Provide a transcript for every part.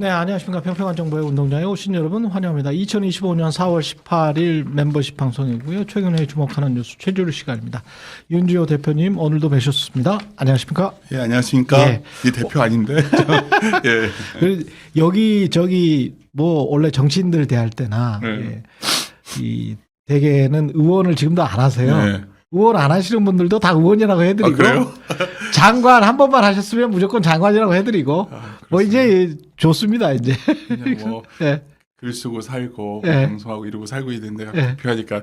네, 안녕하십니까. 평평한 정보의 운동장에 오신 여러분 환영합니다. 2025년 4월 18일 멤버십 방송이고요. 최근에 주목하는 뉴스 최주루 시간입니다. 윤지호 대표님 오늘도 뵈셨습니다. 안녕하십니까? 예, 안녕하십니까. 예. 이 대표 아닌데. 예. 여기 저기 뭐 원래 정치인들 대할 때나 네. 예, 이 대개는 의원을 지금도 안 하세요. 네. 의원 안 하시는 분들도 다 의원이라고 해드리고 그래요? 장관 한 번만 하셨으면 무조건 장관이라고 해드리고 뭐 이제 좋습니다 이제. 그냥 뭐 예. 글 쓰고 살고 예. 방송하고 이러고 살고 있는데 예. 대표하니까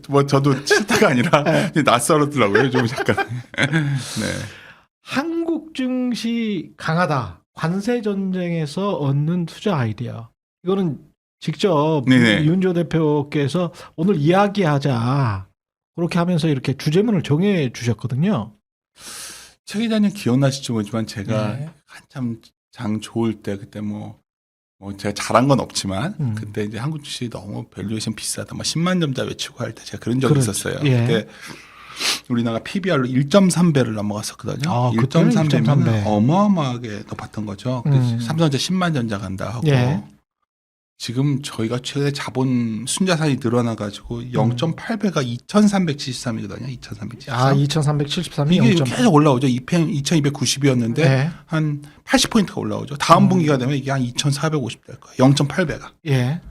뭐 저도 싫다가 아니라 낯설었더라고요. 좀 약간. 네. 한국 증시 강하다. 관세 전쟁에서 얻는 투자 아이디어. 이거는 직접 네네. 윤조 대표께서 오늘 이야기하자. 그렇게 하면서 이렇게 주제문을 정해 주셨거든요. 최 기자님 기억나실지 모르지만 제가 네. 한참 장 좋을 때 그때 뭐 제가 잘한 건 없지만 그때 이제 한국 주식이 너무 밸류에이션 비싸다. 뭐 10만 점자 외치고 할 때 제가 그런 적이 그렇죠. 있었어요. 예. 그때 우리나라가 PBR로 1.3배를 넘어갔었거든요. 아, 그때는 1.3배면 1.3배. 어마어마하게 높았던 거죠. 삼성전자 10만 전자 간다 하고 예. 지금 저희가 최근에 자본 순자산이 늘어나가지고 0.8배가 2,373이거든요. 2,373. 아, 2373이 이게 0.8. 계속 올라오죠. 2,290이었는데 예. 한 80포인트가 올라오죠. 다음 분기가 되면 이게 한 2,450 될 거예요. 0.8배가. 예.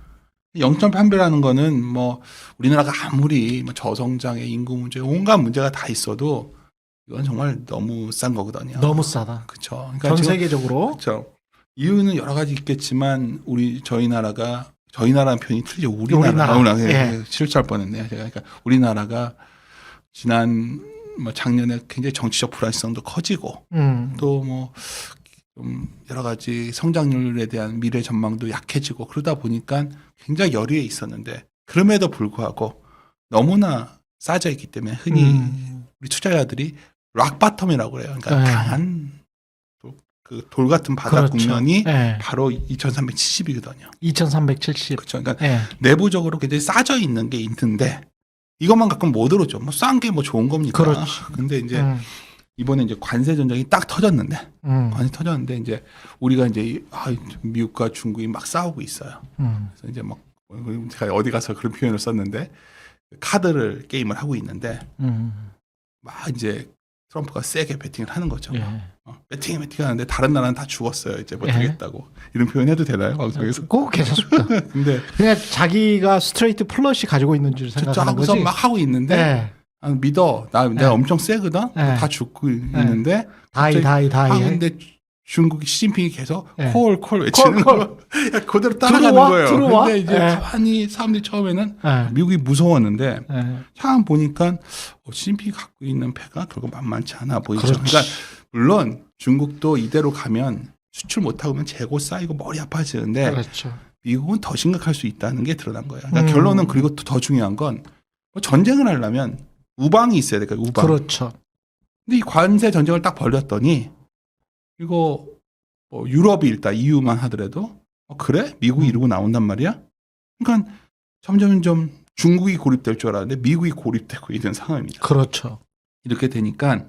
0.8배라는 거는 뭐 우리나라가 아무리 뭐 저성장의 인구 문제, 온갖 문제가 다 있어도 이건 정말 너무 싼 거거든요. 너무 싸다. 그렇죠. 전 세계적으로. 그렇죠. 이유는 여러 가지 있겠지만 저희 나라는 표현이 틀리죠. 우리나라. 예. 실수할 뻔했네요. 제가 그러니까 우리나라가 지난 뭐 작년에 굉장히 정치적 불안정성도 커지고 또 뭐 좀 여러 가지 성장률에 대한 미래 전망도 약해지고 그러다 보니까 굉장히 열의에 있었는데 그럼에도 불구하고 너무나 싸져 있기 때문에 흔히 우리 투자자들이 락바텀이라고 그래요. 그러니까 네. 강한 그 돌 같은 바닥 그렇죠. 국면이 예. 바로 2,370이거든요. 2370. 그렇죠. 그러니까 예. 내부적으로 굉장히 싸져 있는 게 있는데 이것만 갖고는 못 오르죠. 뭐 싼 게 뭐 좋은 겁니까? 그렇지. 근데 이제 이번에 이제 관세 전쟁이 딱 터졌는데 관세 터졌는데 이제 우리가 이제 미국과 중국이 막 싸우고 있어요. 그래서 이제 막 제가 어디 가서 그런 표현을 썼는데 카드를 게임을 하고 있는데 막 이제 트럼프가 세게 배팅을 하는 거죠. 예. 배팅 하는데 다른 나라는 다 죽었어요. 이제 못 하겠다고. 이런 표현해도 되나요? 방송에서? 꼭 괜찮습니다. 근데 그냥 자기가 스트레이트 플러시 가지고 있는 줄 생각하는 하고서 거지. 막 하고 있는데 예. 믿어. 내가 엄청 세거든. 네. 다 죽고 있는데 다이. 근데 중국이 시진핑이 계속 네. 콜 외치는 콜. 거. 야, 그대로 따라가는 들어와, 거예요. 들어와. 근데 이제 네. 가만히 사람들이 처음에는 예. 미국이 무서웠는데 예. 참 보니까 시진핑이 갖고 있는 패가 결국 만만치 않아 보이죠. 그렇지. 그러니까 물론 중국도 이대로 가면 수출 못하고 면 재고 쌓이고 머리 아파지는데 그렇죠. 미국은 더 심각할 수 있다는 게 드러난 거예요. 그러니까 결론은 그리고 또 더 중요한 건 전쟁을 하려면 우방이 있어야 될까요? 우방. 그렇죠. 근데 이 관세 전쟁을 딱 벌렸더니 이거 뭐 유럽이 일단 EU만 하더라도 그래? 미국이 이러고 나온단 말이야? 그러니까 점점 중국이 고립될 줄 알았는데 미국이 고립되고 있는 상황입니다. 그렇죠. 이렇게 되니까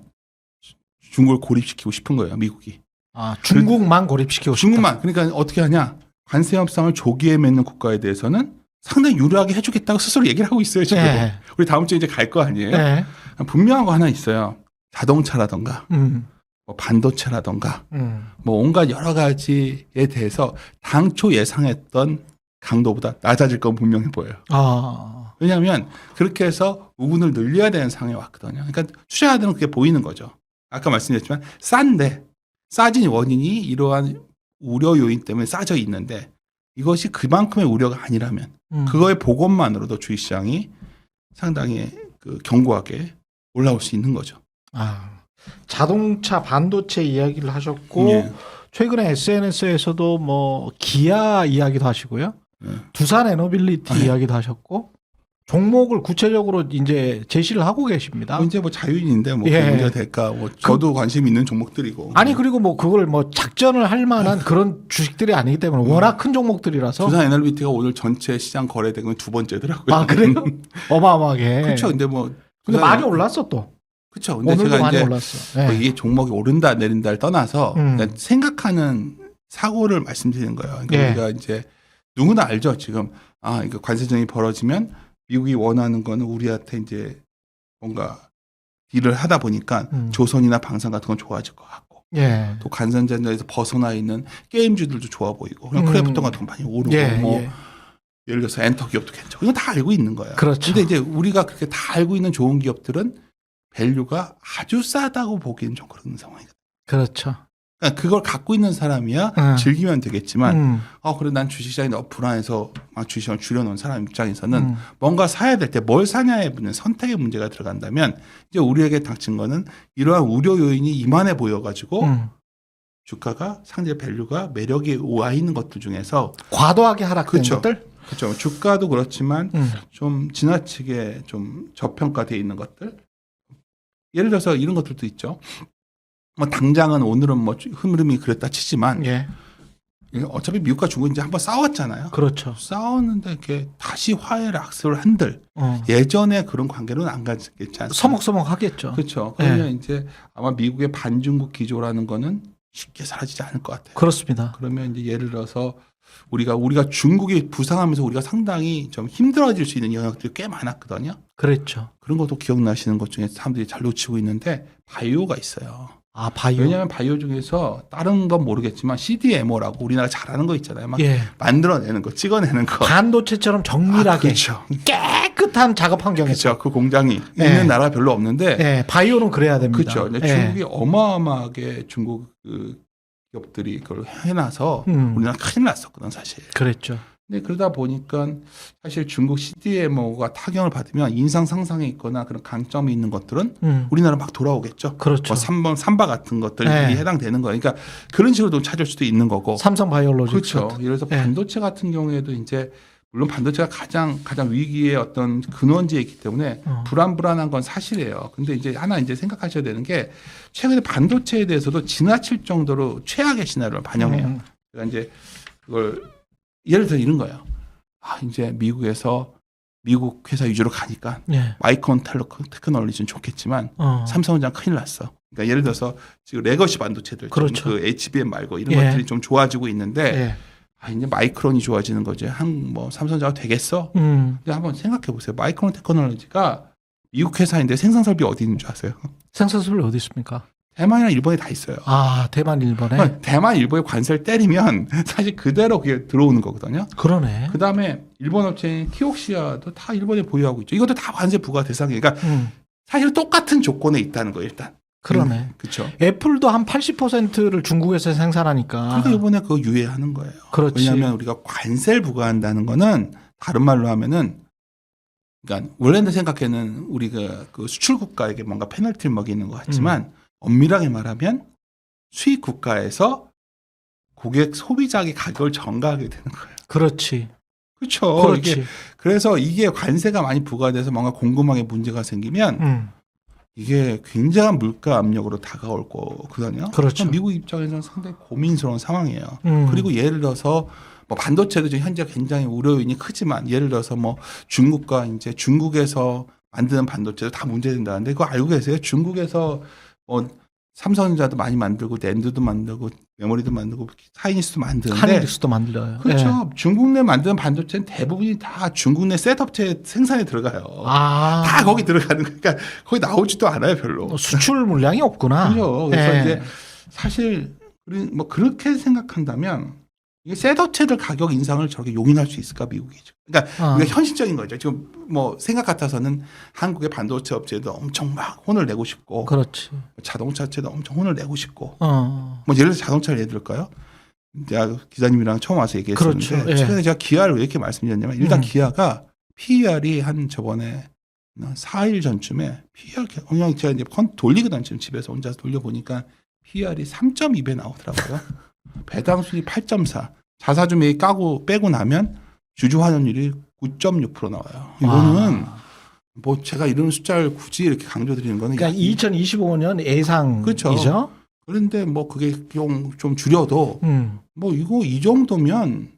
중국을 고립시키고 싶은 거예요. 미국이. 아, 중국만 고립시키고 싶다. 중국만. 그러니까 어떻게 하냐. 관세 협상을 조기에 맺는 국가에 대해서는 상당히 유리하게 해주겠다고 스스로 얘기를 하고 있어요. 지금. 예. 우리 다음 주에 이제 갈 거 아니에요. 예. 분명한 거 하나 있어요. 자동차라던가 뭐 반도체라던가 뭐 온갖 여러 가지에 대해서 당초 예상했던 강도보다 낮아질 건 분명해 보여요. 아. 왜냐하면 그렇게 해서 우분을 늘려야 되는 상황에 왔거든요. 그러니까 투자자들은 그게 보이는 거죠. 아까 말씀드렸지만 싼데 싸진 원인이 이러한 우려 요인 때문에 싸져 있는데 이것이 그만큼의 우려가 아니라면 그거의 복원만으로도 주식시장이 상당히 견고하게 올라올 수 있는 거죠. 아. 자동차 반도체 이야기를 하셨고 예. 최근에 SNS에서도 뭐 기아 이야기도 하시고요. 예. 두산 에너빌리티 이야기도 하셨고 종목을 구체적으로 이제 제시를 하고 계십니다. 이제 뭐 자유인인데 뭐 예. 그게 문제가 될까? 뭐 저도 관심 있는 종목들이고. 아니 그리고 뭐 그걸 뭐 작전을 할 만한 그런 주식들이 아니기 때문에 워낙 큰 종목들이라서. 두산 에너빌리티가 오늘 전체 시장 거래대금은 두 번째더라고요. 아 그래요? 어마어마하게. 그렇죠. 근데 뭐 근데 많이 올랐어 또. 그렇죠. 근데 오늘도 제가 많이 이제 올랐어. 뭐 네. 이게 종목이 오른다 내린다를 떠나서 그냥 생각하는 사고를 말씀드리는 거예요. 그러니까 예. 우리가 이제 누구나 알죠. 지금 이거 관세전이 벌어지면 미국이 원하는 거는 우리한테 이제 뭔가 딜을 하다 보니까 조선이나 방산 같은 건 좋아질 것 같고 예. 또 관세전에서 벗어나 있는 게임주들도 좋아 보이고 그냥 크래프톤 같은 거 많이 오르고 예. 뭐 예. 예를 들어서 엔터 기업도 괜찮고 이건 다 알고 있는 거예요. 그렇죠. 근데 이제 우리가 그렇게 다 알고 있는 좋은 기업들은 밸류가 아주 싸다고 보기엔 좀 그런 상황이거든요. 그렇죠. 그러니까 그걸 갖고 있는 사람이야 즐기면 되겠지만 그래 난 주식시장이 너무 불안해서 막 주식시장을 줄여놓은 사람 입장에서는 뭔가 사야 될 때 뭘 사냐에 붙는 선택의 문제가 들어간다면 이제 우리에게 닥친 거는 이러한 우려 요인이 이만해 보여가지고 주가가 상대 밸류가 매력이 와 있는 것들 중에서 과도하게 하락된 그렇죠. 것들. 그렇죠. 주가도 그렇지만 좀 지나치게 좀 저평가되어 있는 것들. 예를 들어서 이런 것들도 있죠. 뭐 당장은 오늘은 뭐 흐름이 그랬다 치지만 예. 어차피 미국과 중국이 이제 한번 싸웠잖아요. 그렇죠. 싸웠는데 이렇게 다시 화해를 악수를 한들 예전에 그런 관계로는 안 가겠지 않습니까? 서먹서먹 하겠죠. 그렇죠. 그러면 이제 아마 미국의 반중국 기조라는 거는 쉽게 사라지지 않을 것 같아요. 그렇습니다. 그러면 이제 예를 들어서 우리가 중국이 부상하면서 우리가 상당히 좀 힘들어질 수 있는 영역들이 꽤 많았거든요. 그랬죠. 그런 것도 기억나시는 것 중에 사람들이 잘 놓치고 있는데 바이오가 있어요. 바이오. 왜냐하면 바이오 중에서 다른 건 모르겠지만 CDMO라고 우리나라 잘하는 거 있잖아요. 막 예. 만들어내는 거, 찍어내는 거. 반도체처럼 정밀하게 그렇죠. 깨끗한 작업 환경에서. 그렇죠. 그 공장이 예. 있는 나라 별로 없는데. 예. 바이오는 그래야 됩니다. 그렇죠. 근데 중국이 어마어마하게 중국 그 기업들이 그걸 해놔서 우리나라 큰일 났었거든 사실. 그랬죠. 근데 그러다 보니까 사실 중국 CDMO가 타격을 받으면 인상 상상에 있거나 그런 강점이 있는 것들은 우리나라 막 돌아오겠죠. 그렇죠. 뭐 삼바 같은 것들이 네. 해당되는 거예요. 그러니까 그런 식으로 찾을 수도 있는 거고. 삼성 바이오로직스. 그렇죠. 예를 들어서 반도체 같은 경우에도 이제 물론 반도체가 가장 위기의 어떤 근원지에 있기 때문에 불안한 건 사실이에요. 근데 이제 하나 이제 생각하셔야 되는 게 최근에 반도체에 대해서도 지나칠 정도로 최악의 시나리오를 반영해요. 그러니까 이제 그걸 예를 들어 이런 거예요. 이제 미국에서 미국 회사 위주로 가니까 마이크론 테크놀로지는 좋겠지만 삼성전자 큰일 났어. 그러니까 예를 들어서 지금 레거시 반도체들, 그렇죠. 그 HBM 말고 이런 것들이 좀 좋아지고 있는데 이제 마이크론이 좋아지는 거지. 뭐 삼성전자가 되겠어? 근데 한번 생각해 보세요. 마이크론 테크놀로지가 미국 회사인데 생산 설비 어디 있는 줄 아세요? 생산 설비 어디 있습니까? 대만이랑 일본에 다 있어요. 대만, 일본에? 대만, 일본에 관세를 때리면 사실 그대로 그게 들어오는 거거든요. 그러네. 그 다음에 일본 업체인 키옥시아도 다 일본에 보유하고 있죠. 이것도 다 관세 부과 대상이에요. 그러니까 사실 똑같은 조건에 있다는 거예요, 일단. 그러네. 그렇죠. 애플도 한 80%를 중국에서 생산하니까. 그러니까 이번에 그거 유예하는 거예요. 그렇지. 왜냐하면 우리가 관세를 부과한다는 거는 다른 말로 하면은 그러니까 원래는 생각에는 우리가 그 수출 국가에게 뭔가 페널티를 먹이는 것 같지만 엄밀하게 말하면 수입 국가에서 고객 소비자의 가격을 전가하게 되는 거예요. 그렇지. 그렇죠. 그렇지. 그래서 이게 관세가 많이 부과돼서 뭔가 공급망에 문제가 생기면 이게 굉장한 물가 압력으로 다가올 거거든요. 그렇죠. 미국 입장에서는 상당히 고민스러운 상황이에요. 그리고 예를 들어서 뭐 반도체도 지금 현재 굉장히 우려 요인이 크지만 예를 들어서 뭐 중국과 이제 중국에서 만드는 반도체도 다 문제된다는데 그거 알고 계세요? 중국에서 삼성전자도 많이 만들고 낸드도 만들고 메모리도 만들고 하이닉스도 만드는데 하이닉스도 만들어요. 그렇죠. 중국 내 만드는 반도체는 대부분이 다 중국 내 셋업체 생산에 들어가요. 다 거기 들어가는 거니까 거기 나오지도 않아요 별로. 수출 물량이 없구나. 그렇죠. 그래서 이제 사실 뭐 그렇게 생각한다면 이게 셋업체들 가격 인상을 저렇게 용인할 수 있을까 미국이. 그러니까 이게 현실적인 거죠. 지금 뭐 생각 같아서는 한국의 반도체 업체도 엄청 막 혼을 내고 싶고, 그렇지. 자동차 업체도 엄청 혼을 내고 싶고, 뭐 예를 들어서 자동차를 예를 들까요? 제가 기자님이랑 처음 와서 얘기했었는데 그렇죠. 최근에 제가 기아를 왜 이렇게 말씀드렸냐면 일단 기아가 PER이 한 저번에 4일 전쯤에 PER 그냥 제가 이제 돌리거든 지금 집에서 혼자서 돌려보니까 PER이 3.2배 나오더라고요. 배당 수익 8.4. 자사주 매입 빼고 나면 주주 환원율이 9.6% 나와요. 이거는 뭐 제가 이런 숫자를 굳이 이렇게 강조드리는 거는 그러니까 2025년 예상이죠. 그렇죠. 그런데 뭐 그게 좀 줄여도 뭐 이거 이 정도면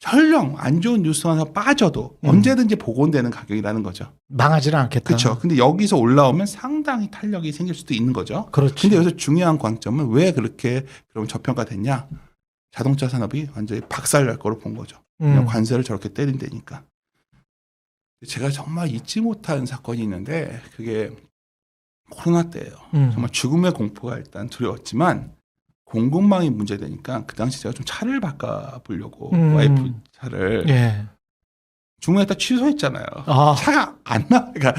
설령 안 좋은 뉴스 하나 빠져도 언제든지 복원되는 가격이라는 거죠. 망하지는 않겠다. 그렇죠. 근데 여기서 올라오면 상당히 탄력이 생길 수도 있는 거죠. 그렇죠. 근데 여기서 중요한 관점은 왜 그렇게 그럼 저평가됐냐? 자동차 산업이 완전히 박살날 거로 본 거죠. 그냥 관세를 저렇게 때린다니까. 제가 정말 잊지 못한 사건이 있는데 그게 코로나 때예요. 정말 죽음의 공포가 일단 두려웠지만 공급망이 문제되니까 그 당시 제가 좀 차를 바꿔보려고 와이프 차를 예. 주문했다 취소했잖아요. 아. 차가 안 나와. 그러니까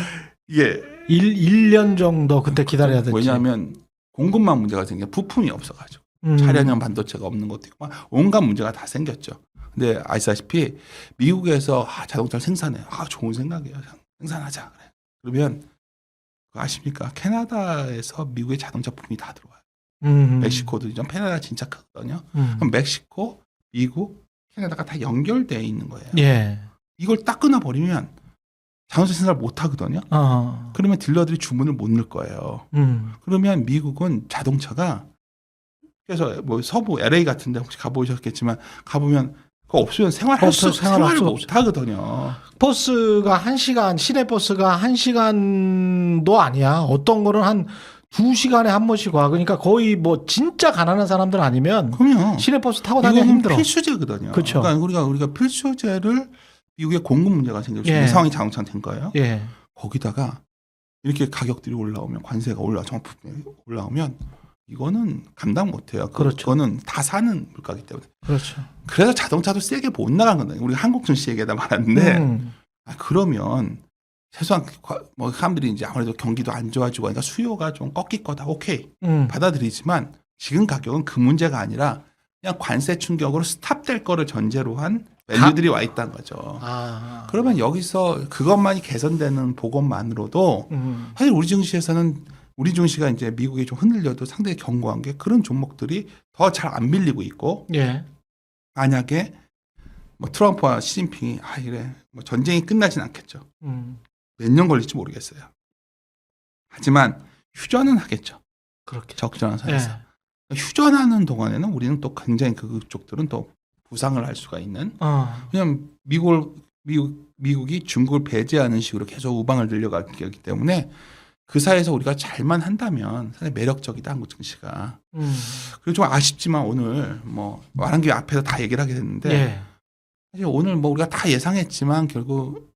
이게 1년 정도 그때 기다려야 됐지. 왜냐하면 공급망 문제가 생겨 부품이 없어가지고 차량용 반도체가 없는 것도 있고 막 온갖 문제가 다 생겼죠. 근데 아시다시피 미국에서 자동차를 생산해. 좋은 생각이에요. 생산하자. 그래. 그러면 그거 아십니까? 캐나다에서 미국의 자동차 부품이 다 들어와요. 멕시코도 이제 캐나다 진짜 크거든요. 그럼 멕시코, 미국, 캐나다가 다 연결되어 있는 거예요. 예. 이걸 딱 끊어버리면 자동차 생산을 못 하거든요. 그러면 딜러들이 주문을 못 넣을 거예요. 그러면 미국은 자동차가 그래서 뭐 서부 LA 같은데 혹시 가보셨겠지만 가보면 그거 없으면 생활을 못 하거든요. 버스가 1시간, 시내 버스가 1시간도 아니야. 어떤 거는 한 2시간에 한 번씩 와. 그러니까 거의 뭐 진짜 가난한 사람들 아니면 그럼요. 시내 버스 타고 다니기 이거는 힘들어. 필수제거든요. 그렇죠. 그러니까 우리가 필수제를 미국의 공급 문제가 생겨서 이 상황이 자동차는 된 거예요. 예. 거기다가 이렇게 가격들이 올라오면 관세가 올라오면 이거는 감당 못해요. 그렇죠. 그거는 다 사는 물가이기 때문에. 그렇죠. 그래서 자동차도 세게 못 나간 건데 우리 한국 증시 얘기하다 말았는데 그러면 최소한 뭐 사람들이 이제 아무래도 경기도 안 좋아지고 하니까 수요가 좀 꺾일 거다. 오케이 받아들이지만 지금 가격은 그 문제가 아니라 그냥 관세 충격으로 스탑될 거를 전제로 한 밸류들이 와 있다는 거죠. 그러면 여기서 그것만이 개선되는 보건만으로도 사실 우리 증시에서는 우리 증시가 이제 미국이 좀 흔들려도 상당히 견고한 게 그런 종목들이 더 잘 안 밀리고 있고 예. 만약에 뭐 트럼프와 시진핑이 이래 뭐 전쟁이 끝나진 않겠죠. 몇 년 걸릴지 모르겠어요. 하지만 휴전은 하겠죠. 그렇게 적절한 선에서. 예. 휴전하는 동안에는 우리는 또 굉장히 그쪽들은 또 부상을 할 수가 있는. 왜냐하면 미국이 중국을 배제하는 식으로 계속 우방을 늘려가기 때문에 그 사이에서 우리가 잘만 한다면 사실 매력적이다 한국 증시가. 그리고 좀 아쉽지만 오늘 뭐 말한 게 앞에서 다 얘기를 하게 됐는데 예. 사실 오늘 뭐 우리가 다 예상했지만 결국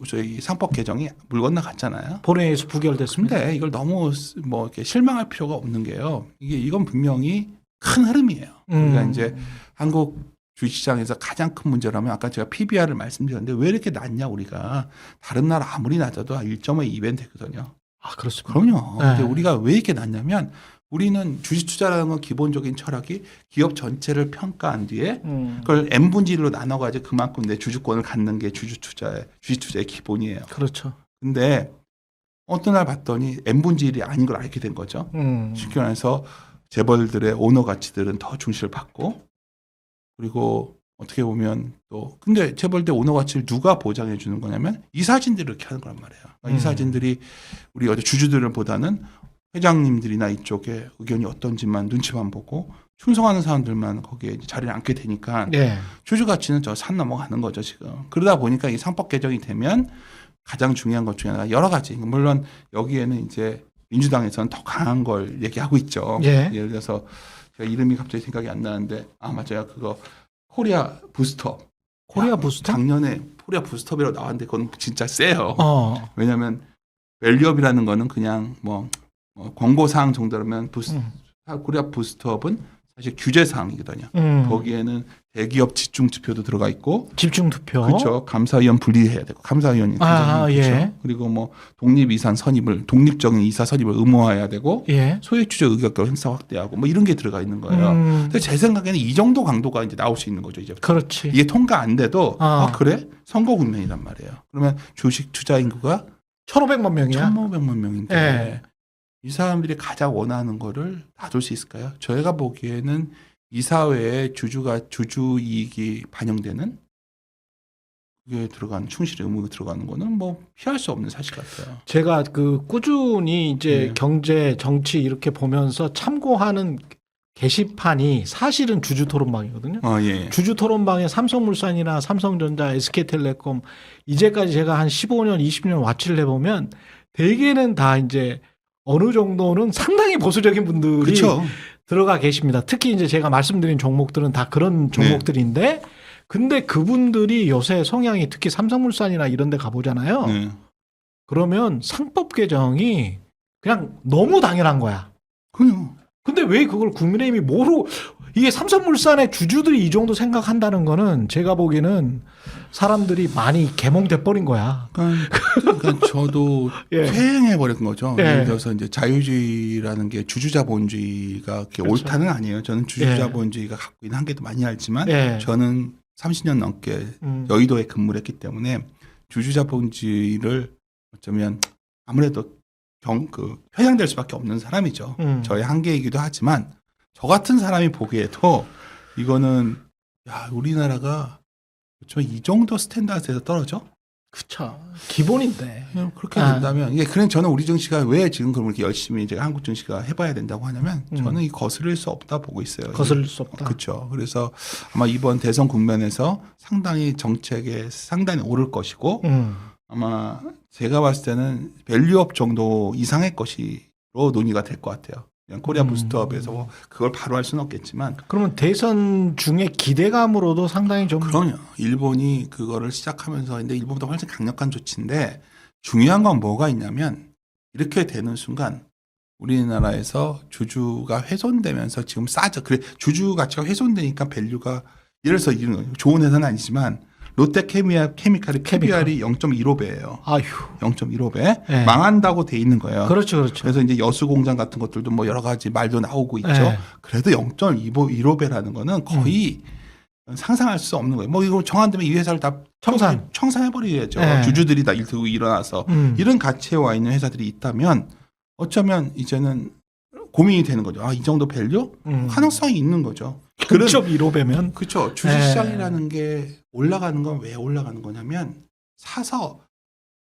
저희 상법 개정이 물 건너갔잖아요. 본회의에서 부결됐습니다. 근데 이걸 너무 뭐 이렇게 실망할 필요가 없는 게요. 이건 분명히 큰 흐름이에요. 우리가 이제 한국 주식시장에서 가장 큰 문제라면 아까 제가 PBR을 말씀드렸는데 왜 이렇게 낮냐 우리가 다른 나라 아무리 낮아도 1.5 이벤트거든요. 그렇습니다. 그럼요. 네. 근데 우리가 왜 이렇게 낮냐면 우리는 주식 투자라는 건 기본적인 철학이 기업 전체를 평가한 뒤에 그걸 n분의 1로 나눠가지고 그만큼 내 주주권을 갖는 게 주식 투자의 기본이에요. 그렇죠. 근데 어떤 날 봤더니 n분의 1이 아닌 걸 알게 된 거죠. 쉽게 말해서 재벌들의 오너 가치들은 더 중시를 받고 그리고 어떻게 보면 또 근데 재벌들 오너 가치를 누가 보장해 주는 거냐면 이사진들이 이렇게 하는 거란 말이에요. 그러니까 이사진들이 우리 어디 주주들을 보다는 회장님들이나 이쪽에 의견이 어떤지만 눈치만 보고 충성하는 사람들만 거기에 자리를 앉게 되니까 네. 주주 가치는 저 산 넘어가는 거죠 지금. 그러다 보니까 이 상법 개정이 되면 가장 중요한 것 중에 하나가 여러 가지. 물론 여기에는 이제 민주당에서는 더 강한 걸 얘기하고 있죠. 예. 예를 들어서 제가 이름이 갑자기 생각이 안 나는데 맞아요. 그거 코리아 부스트업. 코리아 부스트업? 작년에 코리아 부스트업이라고 나왔는데 그건 진짜 세요. 왜냐하면 밸류업이라는 거는 그냥 뭐 권고사항 정도라면 코리아 부스트업은 사실 규제사항이거든요. 거기에는 대기업 집중투표도 들어가 있고 집중투표. 그렇죠. 감사위원 분리해야 되고 감사위원이 그렇죠. 예. 그리고 뭐 독립적인 이사 선임을 의무화해야 되고 예. 소액주주 의결권 행사 확대하고 뭐 이런 게 들어가 있는 거예요. 근데 제 생각에는 이 정도 강도가 이제 나올 수 있는 거죠. 이제 그렇지. 이게 통과 안 돼도 그래? 선거 국면이란 말이에요. 그러면 주식 투자 인구가 1,500만 명이야. 1,500만 명인데 예. 이 사람들이 가장 원하는 거를 놔둘 수 있을까요? 저희가 보기에는 이 사회에 주주 이익이 반영되는 그게 들어가는 충실의 의무가 들어가는 거는 뭐 피할 수 없는 사실 같아요. 제가 꾸준히 이제 네. 경제, 정치 이렇게 보면서 참고하는 게시판이 사실은 주주토론방이거든요. 예. 주주토론방에 삼성물산이나 삼성전자, SK텔레콤 이제까지 제가 한 15년, 20년 와치를 해보면 대개는 다 이제 어느 정도는 상당히 보수적인 분들이 그렇죠. 들어가 계십니다. 특히 이제 제가 말씀드린 종목들은 다 그런 종목들인데 근데 그분들이 요새 성향이 특히 삼성물산이나 이런 데 가보잖아요. 네. 그러면 상법 개정이 그냥 너무 당연한 거야. 그럼요. 근데 왜 그걸 국민의힘이 뭐로 이게 삼성물산의 주주들이 이 정도 생각한다는 거는 제가 보기에는 사람들이 많이 개몽돼 버린 거야. 그러니까 저도 예. 퇴행해 버린 거죠. 예. 예를 들어서 이제 자유주의라는 게 주주자본주의가 그렇게 그렇죠. 옳다는 아니에요. 저는 주주자본주의가 갖고 있는 한계도 많이 알지만 예. 저는 30년 넘게 여의도에 근무를 했기 때문에 주주자본주의를 어쩌면 아무래도 편향될 수밖에 없는 사람이죠. 저의 한계이기도 하지만 저 같은 사람이 보기에도 이거는 야 우리나라가 이 정도 스탠다드에서 떨어져? 그쵸. 기본인데. 그렇게 된다면 이게 그런 저는 우리 증시가 왜 지금 그럼 이렇게 열심히 이제 한국 증시가 해봐야 된다고 하냐면 저는 이 거스를 수 없다 보고 있어요. 거스를 수 없다. 그렇죠. 그래서 아마 이번 대선 국면에서 상당히 정책에 상당히 오를 것이고 아마 제가 봤을 때는 밸류업 정도 이상의 것이로 논의가 될 것 같아요. 그냥 코리아 부스트업에서 뭐 그걸 바로 할 수는 없겠지만. 그러면 대선 중에 기대감으로도 상당히 좀. 그럼요. 일본이 그거를 시작하면서 근데 일본보다 훨씬 강력한 조치인데 중요한 건 뭐가 있냐면 이렇게 되는 순간 우리나라에서 주주가 훼손되면서 지금 싸죠. 그래 주주 가치가 훼손되니까 밸류가 예를 들어서 이런 좋은 회사는 아니지만 롯데케미칼이 PBR이 0.15배예요. 아휴. 0.15배 네. 망한다고 돼 있는 거예요. 그렇죠, 그렇죠. 그래서 이제 여수 공장 같은 것들도 뭐 여러 가지 말도 나오고 있죠. 네. 그래도 0.15배라는 거는 거의 상상할 수 없는 거예요. 뭐 이거 정한다면 이 회사를 다 청산해버려야죠. 네. 주주들이 다 들고 일어나서 이런 가치에 와 있는 회사들이 있다면 어쩌면 이제는 고민이 되는 거죠. 아, 이 정도 밸류? 가능성이 있는 거죠. 0.15배면 그렇죠. 주식시장이라는 게 올라가는 건 왜 올라가는 거냐면 사서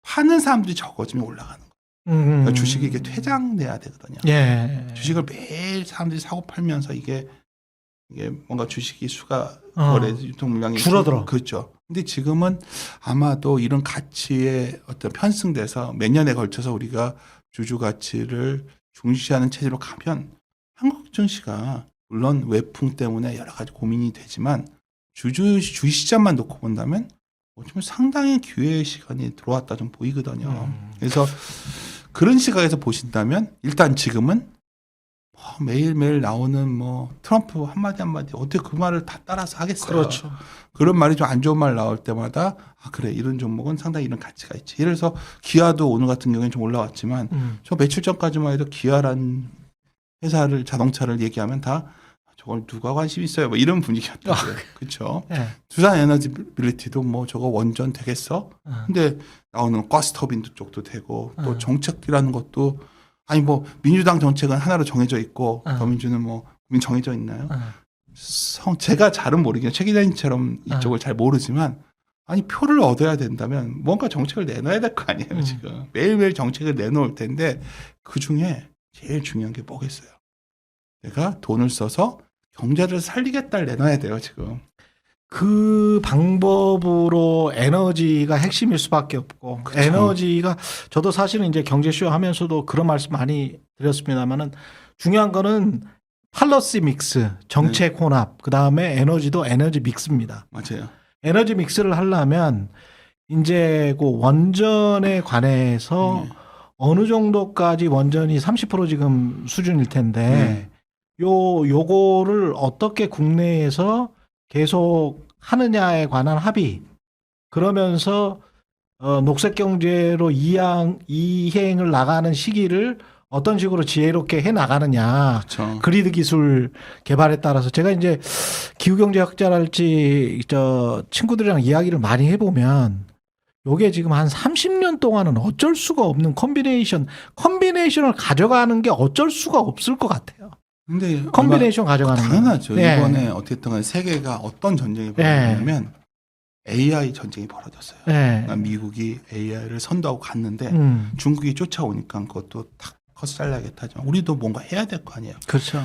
파는 사람들이 적어지면 올라가는 거예요. 그러니까 주식이 이게 퇴장돼야 되거든요. 예. 주식을 매일 사람들이 사고 팔면서 이게 뭔가 주식이 수가 거래 유통 물량이 줄어들어. 그렇죠. 근데 지금은 아마도 이런 가치에 어떤 편승돼서 몇 년에 걸쳐서 우리가 주주 가치를 중시하는 체제로 가면 한국 증시가 물론 외풍 때문에 여러 가지 고민이 되지만 주시장만 놓고 본다면 좀 상당히 기회의 시간이 들어왔다 좀 보이거든요. 그래서 그런 시각에서 보신다면 일단 지금은 매일매일 나오는 뭐 트럼프 한마디 어떻게 그 말을 다 따라서 하겠어요. 그렇죠. 그런 말이 좀 안 좋은 말 나올 때마다 아 그래 이런 종목은 상당히 이런 가치가 있지. 예를 들어서 기아도 오늘 같은 경우에는 좀 올라왔지만 저 며칠 전까지만 해도 기아란 회사를 자동차를 얘기하면 다 저걸 누가 관심 있어요? 뭐 이런 분위기였다고요. 그렇죠. 네. 두산 에너지빌리티도 뭐 저거 원전 되겠어? 근데 나오는 가스터빈 쪽도 되고 또 정책이라는 것도 아니 뭐 민주당 정책은 하나로 정해져 있고 더민주는 뭐 국민 정해져 있나요? 제가 잘은 모르겠어요. 최 기자님처럼 이쪽을 잘 모르지만 아니 표를 얻어야 된다면 뭔가 정책을 내놔야 될 거 아니에요. 지금 매일매일 정책을 내놓을 텐데 그중에 제일 중요한 게 뭐겠어요? 내가 돈을 써서 경제를 살리겠다를 내놔야 돼요. 지금. 그 방법으로 에너지가 핵심일 수밖에 없고 그쵸. 에너지가 저도 사실은 이제 경제쇼 하면서도 그런 말씀 많이 드렸습니다만은 중요한 거는 팔러시 믹스, 정책 혼합, 그 다음에 에너지도 에너지 믹스입니다. 맞아요. 에너지 믹스를 하려면 이제 그 원전에 관해서 어느 정도까지 원전이 30% 지금 수준일 텐데 요거를 어떻게 국내에서 계속 하느냐에 관한 합의 그러면서 녹색 경제로 이행을 나가는 시기를 어떤 식으로 지혜롭게 해 나가느냐. 그렇죠. 그리드 기술 개발에 따라서 제가 이제 기후경제학자랄지 저 친구들이랑 이야기를 많이 해보면 요게 지금 한 30년 동안은 어쩔 수가 없는 컨비네이션을 가져가는 게 어쩔 수가 없을 것 같아요. 근데 컨비네이션 가져가는 거. 당연하죠. 네. 이번에 어쨌든 간에 세계가 어떤 전쟁이 벌어졌냐면 AI 전쟁이 벌어졌어요. 네. 그러니까 미국이 AI를 선도하고 갔는데 중국이 쫓아오니까 그것도 탁 커서 잘라야겠다. 우리도 뭔가 해야 될 거 아니에요. 그렇죠.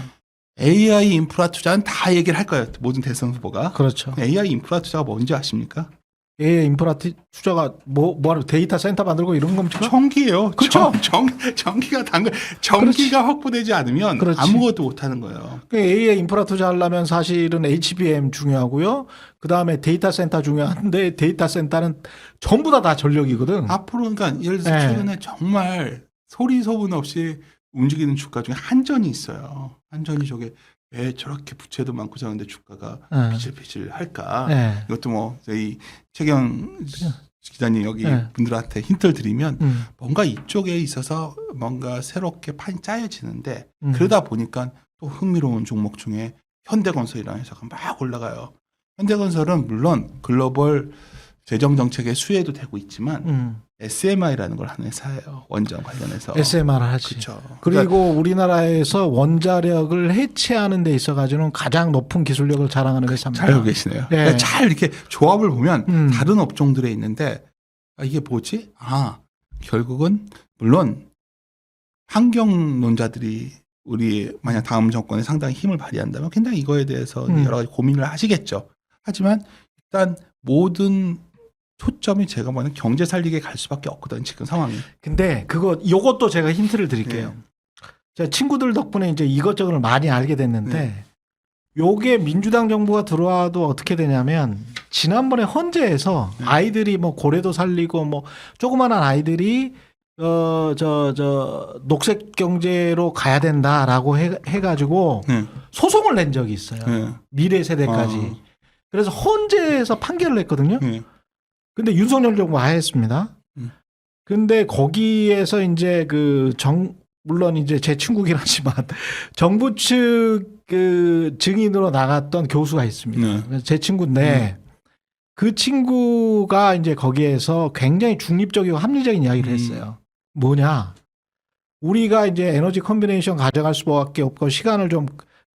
AI 인프라 투자는 다 얘기를 할 거예요. 모든 대선 후보가. 그렇죠. AI 인프라 투자가 뭔지 아십니까? AI 인프라 투자가 뭐하러 데이터 센터 만들고 이런 겁니까? 전기예요. 그렇죠. 전기가 전기가 확보되지 않으면 그렇지. 아무것도 못 하는 거예요. AI 인프라 투자하려면 사실은 HBM 중요하고요. 그 다음에 데이터 센터 중요한데 데이터 센터는 전부 다 전력이거든. 앞으로 그러니까 예를 들어서 네. 최근에 정말 소리 소문 없이 움직이는 주가 중에 한전이 있어요. 한전이 저게 왜 저렇게 부채도 많고 저런데 주가가 네. 비실비실 할까? 네. 이것도 뭐 저희 최경 기자님 여기 네. 분들한테 힌트를 드리면 음. 뭔가 이쪽에 있어서 뭔가 새롭게 판이 짜여지는데 음. 그러다 보니까 또 흥미로운 종목 중에 현대건설이라는 회사가 막 올라가요. 현대건설은 물론 글로벌 재정 정책의 수혜도 되고 있지만 SMI라는 걸 하는 회사예요. 원전 관련해서. SMR을 하지. 그렇죠. 그리고 우리나라에서 원자력을 해체하는 데 있어 가지고는 가장 높은 기술력을 자랑하는 회사입니다. 잘 알고 계시네요. 네. 그러니까 잘 이렇게 조합을 보면 다른 다른 업종들에 있는데 이게 뭐지? 결국은 물론 환경론자들이 우리 만약 다음 정권에 상당히 힘을 발휘한다면 굉장히 이거에 대해서 여러 가지 고민을 하시겠죠. 하지만 일단 모든 초점이 제가 보는 경제 살리기에 갈 수밖에 없거든 지금 상황이. 근데 요것도 제가 힌트를 드릴게요. 제가 친구들 덕분에 이제 이것저것을 많이 알게 됐는데 요게 민주당 정부가 들어와도 어떻게 되냐면 지난번에 헌재에서 아이들이 뭐 고래도 살리고 뭐 조그만한 아이들이 녹색 경제로 가야 된다라고 해가지고 소송을 낸 적이 있어요. 미래 세대까지. 그래서 헌재에서 판결을 했거든요. 근데 윤석열 정부가 하였습니다. 근데 거기에서 이제 물론 이제 제 친구긴 하지만 정부 측 증인으로 나갔던 교수가 있습니다. 그래서 제 친구인데 그 친구가 이제 거기에서 굉장히 중립적이고 합리적인 이야기를 했어요. 뭐냐? 우리가 이제 에너지 컨비네이션 가져갈 수밖에 없고 시간을 좀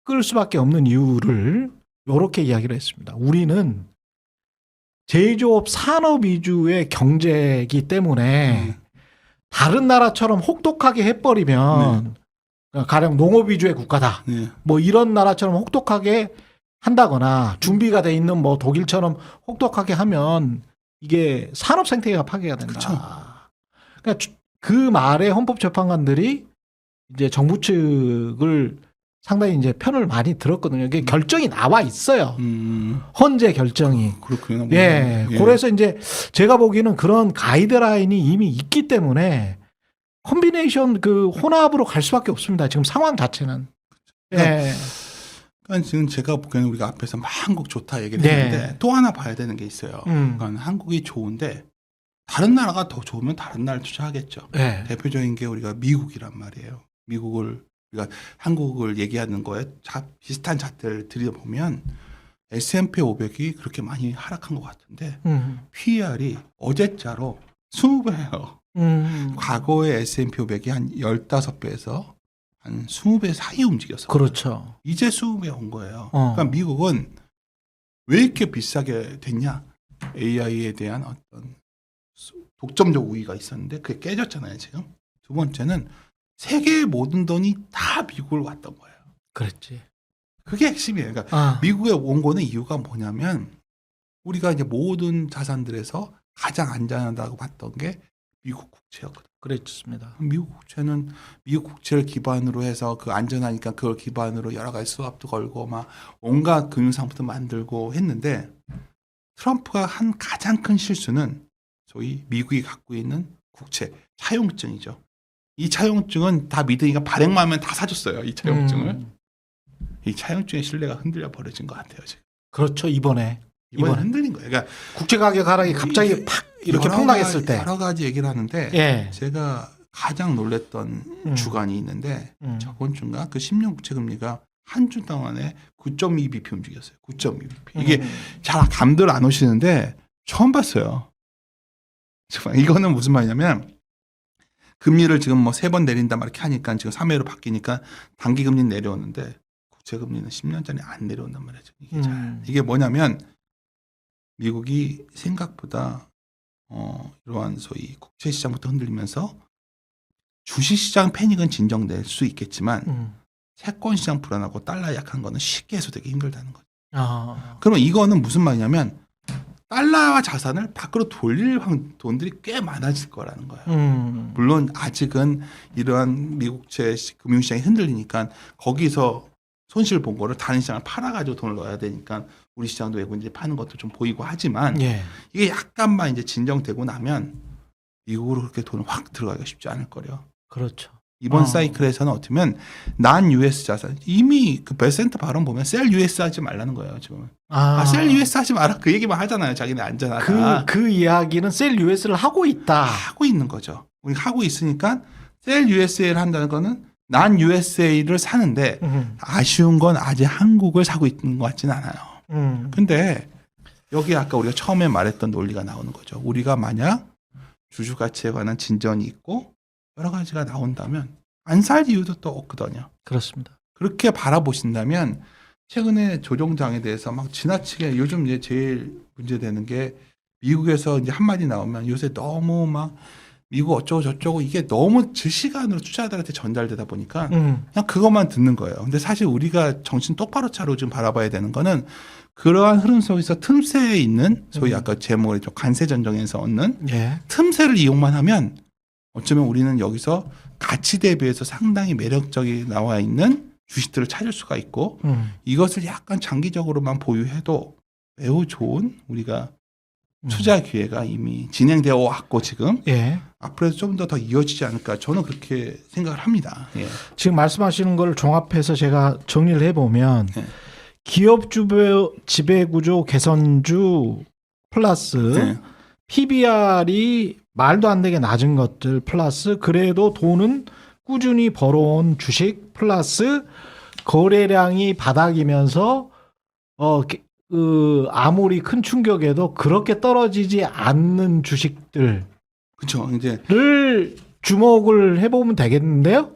끌 수밖에 없는 이유를 이렇게 이야기를 했습니다. 우리는 제조업 산업 위주의 경제이기 때문에 다른 나라처럼 혹독하게 해버리면 가령 농업 위주의 국가다. 뭐 이런 나라처럼 혹독하게 한다거나 준비가 돼 있는 뭐 독일처럼 혹독하게 하면 이게 산업 생태계가 파괴가 된다. 그렇죠. 그러니까 그 말에 헌법재판관들이 이제 정부 측을 상당히 이제 편을 많이 들었거든요. 이게 결정이 나와 있어요. 헌재 결정이. 그렇군요. 예. 그래서 이제 제가 보기에는 그런 가이드라인이 이미 있기 때문에 콤비네이션 혼합으로 갈 수밖에 없습니다. 지금 상황 자체는. 예. 그러니까 지금 제가 보기에는 우리가 앞에서 막 한국 좋다 얘기를 했는데 또 하나 봐야 되는 게 있어요. 그러니까 한국이 좋은데 다른 나라가 더 좋으면 다른 나라를 투자하겠죠. 대표적인 게 우리가 미국이란 말이에요. 우리가 한국을 얘기하는 거에 비슷한 잣대를 들여보면 S&P 500이 그렇게 많이 하락한 것 같은데 PER이 어제자로 20배예요. 과거의 S&P 500이 한 15배에서 한 20배 사이에 움직였어요. 그렇죠. 이제 20배 온 거예요. 그러니까 미국은 왜 이렇게 비싸게 됐냐? AI에 대한 어떤 독점적 우위가 있었는데 그게 깨졌잖아요, 지금. 두 번째는 세계의 모든 돈이 다 미국을 왔던 거예요. 그렇지. 그게 핵심이에요. 그러니까 미국에 온 거는 이유가 뭐냐면 우리가 이제 모든 자산들에서 가장 안전하다고 봤던 게 미국 국채였거든. 그렇습니다. 미국 국채는 미국 국채를 기반으로 해서 안전하니까 그걸 기반으로 여러 가지 수합도 걸고 막 온갖 금융상품도 만들고 했는데 트럼프가 한 가장 큰 실수는 소위 미국이 갖고 있는 국채 차용증이죠. 이 차용증은 다 믿으니까 발행만 하면 다 사줬어요. 이 차용증을. 이 차용증의 신뢰가 흔들려 버려진 것 같아요. 지금. 그렇죠. 이번에 흔들린 거예요. 그러니까 국제 가격 하락이 갑자기 팍 이렇게 폭락했을 때 여러 가지 얘기를 하는데 제가 가장 놀랬던 주간이 있는데 저번 주인가 그 10년 국채 금리가 한 주 동안에 9.2bp 움직였어요. 9.2bp. 이게 잘 감들 안 오시는데 처음 봤어요. 이거는 무슨 말이냐면 금리를 지금 뭐 3번 내린다 막 이렇게 하니까 지금 3회로 바뀌니까 단기 금리는 내려오는데 국채 금리는 10년짜리 안 내려온단 말이죠. 이게 뭐냐면 미국이 생각보다 이러한 소위 국채 시장부터 흔들리면서 주식 시장 패닉은 진정될 수 있겠지만 채권 시장 불안하고 달러 약한 거는 쉽게 해소되기 힘들다는 거죠. 그러면 이거는 무슨 말이냐면 달러와 자산을 밖으로 돌릴 돈들이 꽤 많아질 거라는 거예요. 물론 아직은 이러한 미국채 금융시장이 흔들리니까 거기서 손실 본 거를 다른 시장을 팔아가지고 돈을 넣어야 되니까 우리 시장도 외국인들이 파는 것도 좀 보이고 하지만 예. 이게 약간만 이제 진정되고 나면 미국으로 그렇게 돈을 확 들어가기가 쉽지 않을 거예요. 그렇죠. 이번 사이클에서는 어쩌면 난 US 자산 이미 그 베센트 발언 보면 셀 US 하지 말라는 거예요 지금. 셀 US 하지 마라 그 얘기만 하잖아요. 자기네 안전하다. 그 이야기는 셀 US를 하고 있다. 하고 있는 거죠. 우리 하고 있으니까 셀 USA를 한다는 거는 난 USA를 사는데 아쉬운 건 아직 한국을 사고 있는 것 같지는 않아요. 근데 여기 아까 우리가 처음에 말했던 논리가 나오는 거죠. 우리가 만약 주주 가치에 관한 진전이 있고 여러 가지가 나온다면 안 살 이유도 또 없거든요. 그렇습니다. 그렇게 바라보신다면 최근에 조종장에 대해서 막 지나치게 요즘 이제 제일 문제되는 게 미국에서 이제 한마디 나오면 요새 너무 막 미국 어쩌고 저쩌고 이게 너무 실시간으로 투자자들한테 전달되다 보니까 그냥 그것만 듣는 거예요. 근데 사실 우리가 정신 똑바로 차리고 지금 바라봐야 되는 거는 그러한 흐름 속에서 틈새에 있는 소위 아까 제목을 관세 전쟁에서 얻는 예. 틈새를 이용만 하면 어쩌면 우리는 여기서 가치 대비해서 상당히 매력적이 나와 있는 주식들을 찾을 수가 있고 이것을 약간 장기적으로만 보유해도 매우 좋은 우리가 투자 기회가 이미 진행되어 왔고 지금 예. 앞으로도 좀 더 이어지지 않을까 저는 그렇게 생각을 합니다. 예. 지금 말씀하시는 걸 종합해서 제가 정리를 해보면 예. 기업 지배구조 개선주 플러스 예. PBR이 말도 안 되게 낮은 것들 플러스 그래도 돈은 꾸준히 벌어온 주식 플러스 거래량이 바닥이면서 아무리 큰 충격에도 그렇게 떨어지지 않는 주식들을 그렇죠. 이제 주목을 해보면 되겠는데요?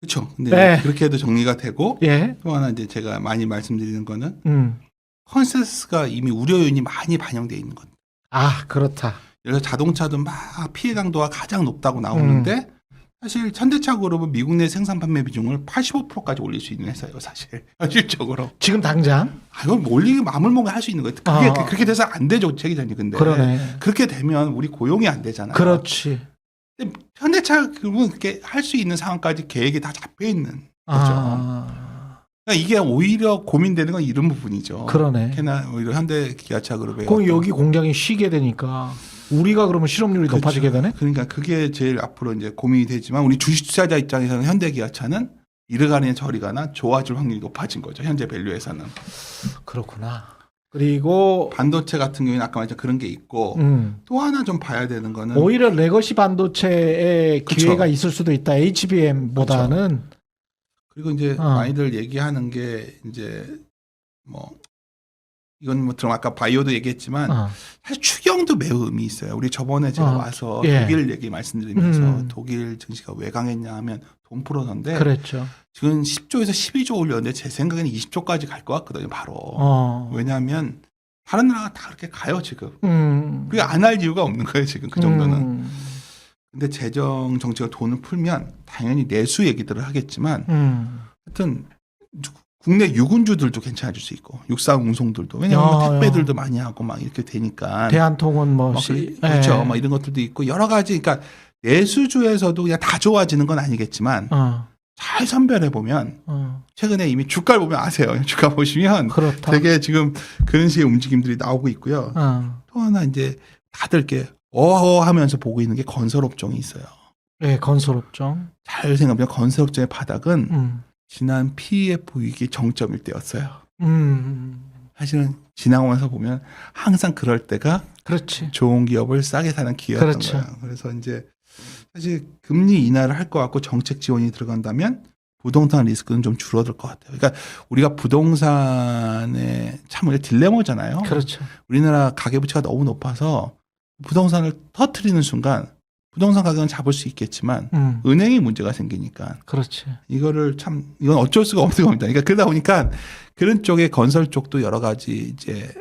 그렇죠. 근데 네. 그렇게 해도 정리가 되고 예. 또 하나 이제 제가 많이 말씀드리는 거는 컨센서스가 이미 우려 요인이 많이 반영돼 있는 것. 그렇다. 그래서 자동차도 막 피해 강도가 가장 높다고 나오는데 사실 현대차 그룹은 미국 내 생산 판매 비중을 85%까지 올릴 수 있는 회사예요, 사실. 현실적으로. 지금 당장? 이건 올리기 마물먹에 할 수 있는 거예요. 그게 그렇게 돼서 안 되죠, 최 기자님. 근데 그러네. 그렇게 되면 우리 고용이 안 되잖아요. 그렇지. 근데 현대차 그룹은 그렇게 할 수 있는 상황까지 계획이 다 잡혀 있는 거죠. 그러니까 이게 오히려 고민되는 건 이런 부분이죠. 그러네. 특히나 오히려 현대 기아차 그룹의 그럼 여기 공장이 쉬게 되니까 우리가 그러면 실업률이 그렇죠. 높아지게 되네? 그러니까 그게 제일 앞으로 이제 고민이 되지만 우리 주식 투자자 입장에서는 현대 기아차는 이르가나 저리가나 좋아질 확률이 높아진 거죠. 현재 밸류에서는. 그렇구나. 그리고 반도체 같은 경우에는 아까 말했던 그런 게 있고 또 하나 좀 봐야 되는 거는 오히려 레거시 반도체에 그쵸. 기회가 있을 수도 있다. HBM보다는. 그리고 이제 많이들 얘기하는 게 이제 뭐 이건 뭐 들어 아까 바이오도 얘기했지만 사실 추경도 매우 의미 있어요. 우리 저번에 제가 와서 예. 독일 얘기 말씀드리면서 독일 증시가 왜 강했냐 하면 돈 풀어서인데 그랬죠. 지금 10조에서 12조 올렸는데 제 생각에는 20조까지 갈 것 같거든요. 바로. 왜냐하면 다른 나라가 다 그렇게 가요 지금. 우리가 안 할 이유가 없는 거예요 지금 그 정도는. 근데 재정 정책을 돈을 풀면 당연히 내수 얘기들을 하겠지만 하여튼 국내 유군주들도 괜찮아질 수 있고 육상 운송들도 왜냐하면 택배들도 많이 하고 막 이렇게 되니까 대한통운 뭐 그렇죠. 뭐 이런 것들도 있고 여러 가지 그러니까 내수주에서도 그냥 다 좋아지는 건 아니겠지만 잘 선별해 보면 최근에 이미 주가를 보면 아세요. 주가 보시면 그렇다. 되게 지금 그런 식의 움직임들이 나오고 있고요. 또 하나 이제 다들 이렇게 하면서 보고 있는 게 건설업종이 있어요. 네, 건설업종. 잘 생각하면 건설업종의 바닥은 지난 PEF 위기 정점일 때였어요. 사실은 지나가면서 보면 항상 그럴 때가 그렇지. 좋은 기업을 싸게 사는 기회였던 그렇죠. 거예요. 그래서 이제 사실 금리 인하를 할 것 같고 정책 지원이 들어간다면 부동산 리스크는 좀 줄어들 것 같아요. 그러니까 우리가 부동산에 참 딜레마잖아요. 그렇죠. 우리나라 가계부채가 너무 높아서 부동산을 터트리는 순간 부동산 가격은 잡을 수 있겠지만 은행이 문제가 생기니까 그렇지. 이건 어쩔 수가 없는 겁니다. 그러니까 그러다 보니까 그런 쪽에 건설 쪽도 여러 가지 이제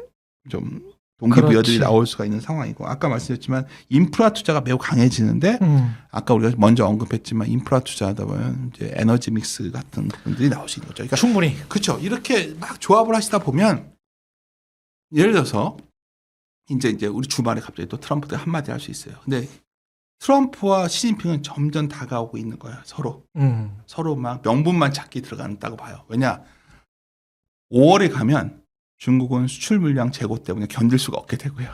좀 동기부여들이 나올 수가 있는 상황이고 아까 말씀드렸지만 인프라 투자가 매우 강해지는데 아까 우리가 먼저 언급했지만 인프라 투자하다 보면 이제 에너지 믹스 같은 부분들이 나올 수 있는 거죠. 그러니까 충분히. 그렇죠. 이렇게 막 조합을 하시다 보면 예를 들어서 이제 우리 주말에 갑자기 또 트럼프가 한마디 할 수 있어요. 근데 트럼프와 시진핑은 점점 다가오고 있는 거예요. 서로 막 명분만 찾기 들어간다고 봐요. 왜냐 5월에 가면 중국은 수출 물량 재고 때문에 견딜 수가 없게 되고요.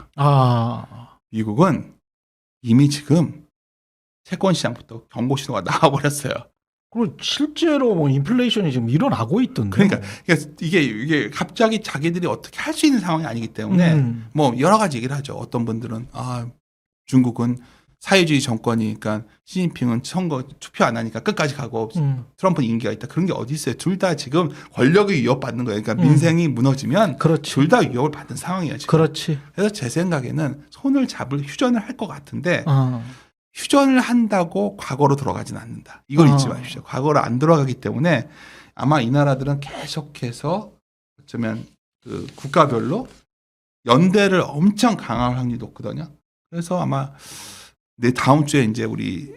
미국은 이미 지금 채권 시장부터 경고 신호가 나와버렸어요. 그리고 실제로 뭐 인플레이션이 지금 일어나고 있던데. 그러니까 이게 갑자기 자기들이 어떻게 할 수 있는 상황이 아니기 때문에 뭐 여러 가지 얘기를 하죠. 어떤 분들은 중국은 사회주의 정권이니까 시진핑은 선거 투표 안 하니까 끝까지 가고 트럼프는 인기가 있다. 그런 게 어디 있어요. 둘 다 지금 권력이 위협받는 거예요. 그러니까 민생이 무너지면 둘 다 위협을 받는 상황이에요. 지금. 그렇지. 그래서 제 생각에는 손을 잡을 휴전을 할 것 같은데 휴전을 한다고 과거로 돌아가진 않는다. 이걸 잊지 마십시오. 과거로 안 돌아가기 때문에 아마 이 나라들은 계속해서 어쩌면 그 국가별로 연대를 엄청 강화할 확률이 높거든요. 그래서 아마 내 다음 주에 이제 우리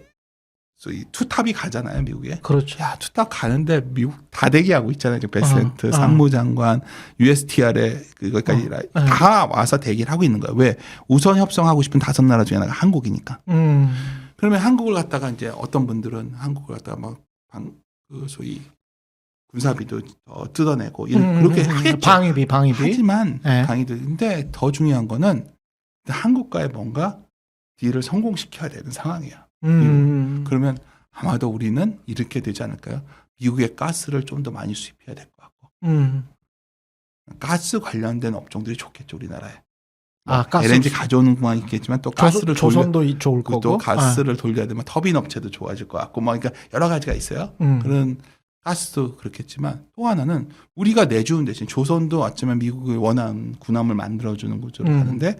소위 투탑이 가잖아요, 미국에. 그렇죠. 야, 투탑 가는데 미국 다 대기하고 있잖아요. 베센트 상무장관, USTR에 그거까지 다 와서 대기를 하고 있는 거예요. 왜? 우선 협상하고 싶은 5나라 중에 하나가 한국이니까. 그러면 한국을 갖다가 이제 어떤 분들은 한국을 갖다가 막 그 소위 군사비도 더 뜯어내고 그렇게 하겠죠. 방위비. 하지만 근데 더 중요한 거는 한국과의 뭔가 딜을 성공시켜야 되는 상황이에요. 그러면 아마도 우리는 이렇게 되지 않을까요? 미국의 가스를 좀 더 많이 수입해야 될 것 같고. 가스 관련된 업종들이 좋겠죠, 우리나라에. 가스 LNG 가져오는 공항이 있겠지만 또 가스를 조선도 좋을 거고 또 가스를 돌려야 되면 터빈 업체도 좋아질 것 같고 그러니까 여러 가지가 있어요. 그런 가스도 그렇겠지만 또 하나는 우리가 내주는 대신 조선도 어쩌면 미국이 원하는 군함을 만들어주는 구조로 가는데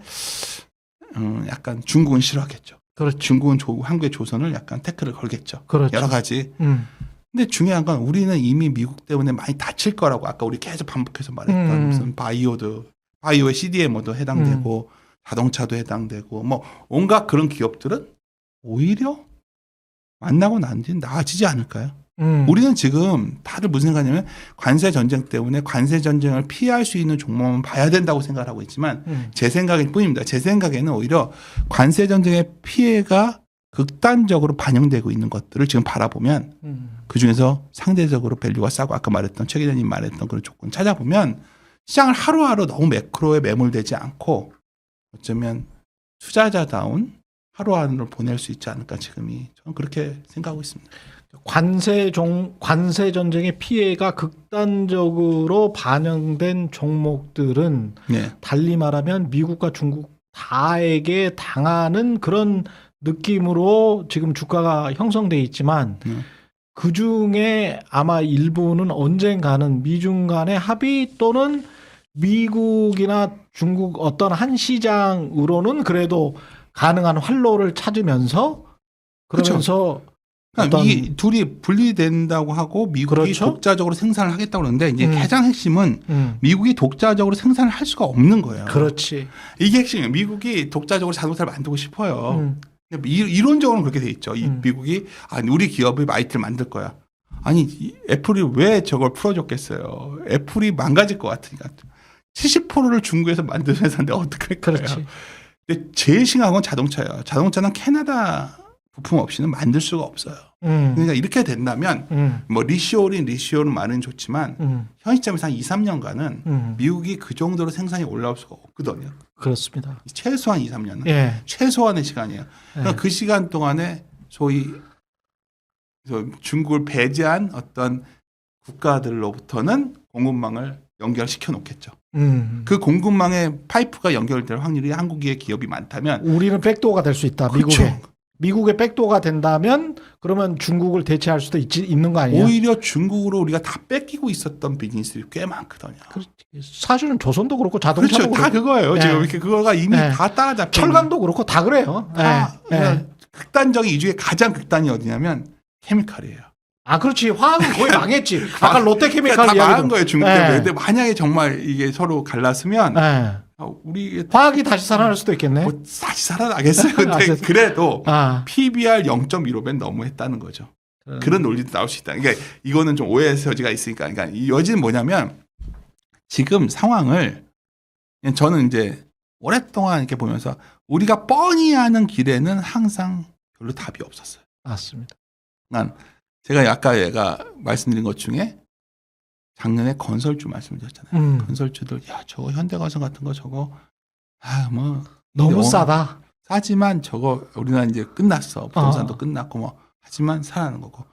약간 중국은 싫어하겠죠. 그렇죠. 중국은 한국의 조선을 약간 태클을 걸겠죠. 그렇죠. 여러 가지. 근데 중요한 건 우리는 이미 미국 때문에 많이 다칠 거라고 아까 우리 계속 반복해서 말했던 무슨 바이오의 CDMO도 해당되고 자동차도 해당되고 뭐 온갖 그런 기업들은 오히려 만나고 난 뒤에 나아지지 않을까요? 우리는 지금 다들 무슨 생각하냐면 관세 전쟁 때문에 관세 전쟁을 피할 수 있는 종목만 봐야 된다고 생각을 하고 있지만 제 생각일 뿐입니다. 제 생각에는 오히려 관세 전쟁의 피해가 극단적으로 반영되고 있는 것들을 지금 바라보면 그중에서 상대적으로 밸류가 싸고 아까 말했던 최 기자님 말했던 그런 조건 찾아보면 시장을 하루하루 너무 매크로에 매몰되지 않고 어쩌면 투자자다운 하루하루를 보낼 수 있지 않을까 지금이 저는 그렇게 생각하고 있습니다. 관세 전쟁의 피해가 극단적으로 반영된 종목들은 달리 말하면 미국과 중국 다에게 당하는 그런 느낌으로 지금 주가가 형성돼 있지만 그 중에 아마 일부는 언젠가는 미중 간의 합의 또는 미국이나 중국 어떤 한 시장으로는 그래도 가능한 활로를 찾으면서 그러면서 그러니까 이 둘이 분리된다고 하고 미국이 독자적으로 생산을 하겠다고 그러는데 이제 가장 핵심은 미국이 독자적으로 생산을 할 수가 없는 거예요. 그렇지. 이게 핵심이에요. 미국이 독자적으로 자동차를 만들고 싶어요. 이론적으로는 그렇게 돼 있죠. 미국이 우리 기업이 IT를 만들 거야. 아니 애플이 왜 저걸 풀어줬겠어요. 애플이 망가질 것 같으니까. 70%를 중국에서 만드는 회사인데 어떻게 할까요? 그렇지. 근데 제일 심각한 건 자동차예요. 자동차는 캐나다 부품 없이는 만들 수가 없어요. 그러니까 이렇게 된다면 뭐 리쇼어링 말은 좋지만 현 시점에서 한 2, 3년간은 미국이 그 정도로 생산이 올라올 수가 없거든요. 그렇습니다. 최소한 2, 3년은. 최소한의 시간이에요. 그러니까 그 시간 동안에 소위 중국을 배제한 어떤 국가들로부터는 공급망을 연결시켜 놓겠죠. 그 공급망에 파이프가 연결될 확률이 한국의 기업이 많다면 우리는 백도어가 될 수 있다. 그렇죠. 미국의 백도어가 된다면 그러면 중국을 대체할 수도 있는 거 아니에요? 오히려 중국으로 우리가 다 뺏기고 있었던 비즈니스들이 꽤 많거든요. 그렇지. 사실은 조선도 그렇고 자동차도 그렇죠. 다 그거예요. 지금 이렇게 그거가 이미 다 따라잡혀. 철강도 그렇고 다 그래요. 극단적인 이 중에 가장 극단이 어디냐면 케미칼이에요. 그렇지. 화학은 거의 망했지. 아까 롯데케미칼 다 망한 거예요, 중국 때문에. 근데 만약에 정말 이게 서로 갈랐으면 우리 화학이 다시 살아날 수도 있겠네. 뭐 다시 살아나겠어요. 근데 그래도 PBR 0.15배 너무했다는 거죠. 그런 논리도 나올 수 있다. 그러니까 이거는 좀 오해의 여지가 있으니까. 그러니까 이 여지는 뭐냐면 지금 상황을 저는 이제 오랫동안 이렇게 보면서 우리가 뻔히 아는 길에는 항상 별로 답이 없었어요. 맞습니다. 그러니까 제가 아까 얘가 말씀드린 것 중에 작년에 건설주 말씀드렸잖아요. 건설주들 야 저거 현대건설 같은 거 저거 뭐 너무 싸다. 싸지만 저거 우리나라 이제 끝났어. 부동산도 끝났고 뭐 하지만 살아나는 거고.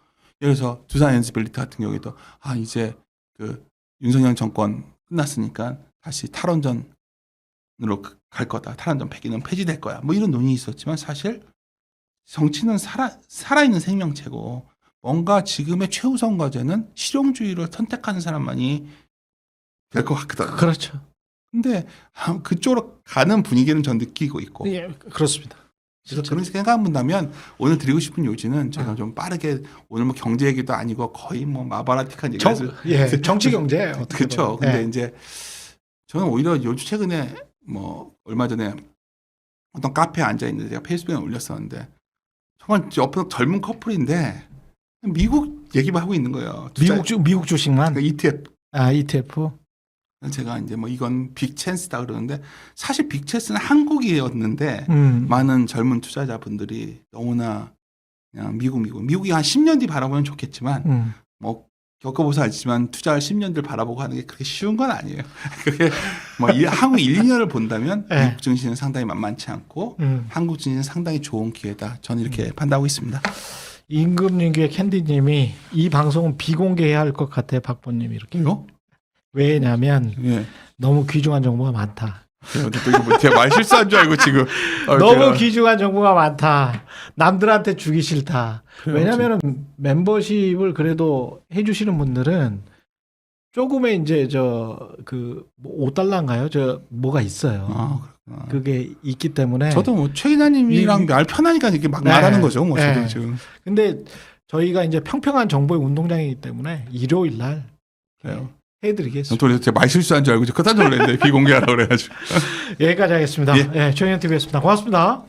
예를 들어서 두산 엔스빌리티 같은 경우에도 이제 그 윤석열 정권 끝났으니까 다시 탈원전으로 갈 거다. 탈원전 폐기는 폐지될 거야. 뭐 이런 논의가 있었지만 사실 정치는 살아있는 생명체고 뭔가 지금의 최우선 과제는 실용주의를 선택하는 사람만이 될 것 같거든요. 그렇죠. 근데 그쪽으로 가는 분위기는 전 느끼고 있고. 예, 그렇습니다. 그래서 그런 생각한다면 오늘 드리고 싶은 요지는 제가 좀 빠르게 오늘 뭐 경제 얘기도 아니고 거의 뭐 마바라틱한 얘기를 정치 경제 그렇죠. 근데 이제 저는 오히려 요즘 최근에 뭐 얼마 전에 어떤 카페에 앉아 있는데 제가 페이스북에 올렸었는데 정말 옆에 젊은 커플인데 미국 얘기만 하고 있는 거예요. 미국 주식만. ETF. ETF. 제가 이제 뭐 이건 빅찬스다 그러는데 사실 빅찬스는 한국이었는데 많은 젊은 투자자분들이 너무나 그냥 미국이 한 10년 뒤 바라보면 좋겠지만 뭐 겪어보서 알지만 투자를 10년 뒤를 바라보고 하는 게 그렇게 쉬운 건 아니에요. 그게 뭐 한국 1, 2년을 본다면 미국 증시는 상당히 만만치 않고 한국 증시는 상당히 좋은 기회다. 저는 이렇게 판단하고 있습니다. 임금님께 캔디님이 이 방송은 비공개해야 할 것 같아 박보님이 이렇게. 이거? 왜냐하면 너무 귀중한 정보가 많다. 제가 말 실수한 줄 알고 지금 너무 귀중한 정보가 많다. 남들한테 주기 싫다. 왜냐하면 멤버십을 그래도 해주시는 분들은 조금의 이제 그 $5인가요? 뭐가 있어요. 그게 있기 때문에 저도 뭐 최 기자님이랑 말 편하니까 이렇게 막 말하는 거죠. 뭐 저도 지금. 근데 저희가 이제 평평한 정보의 운동장이기 때문에 일요일 날 해드리겠습니다. 또 제가 말 실수한 줄 알고 깜짝 놀랐는데 비공개하라고 그래가지고. 여기까지 하겠습니다. 최영현 TV였습니다. 고맙습니다.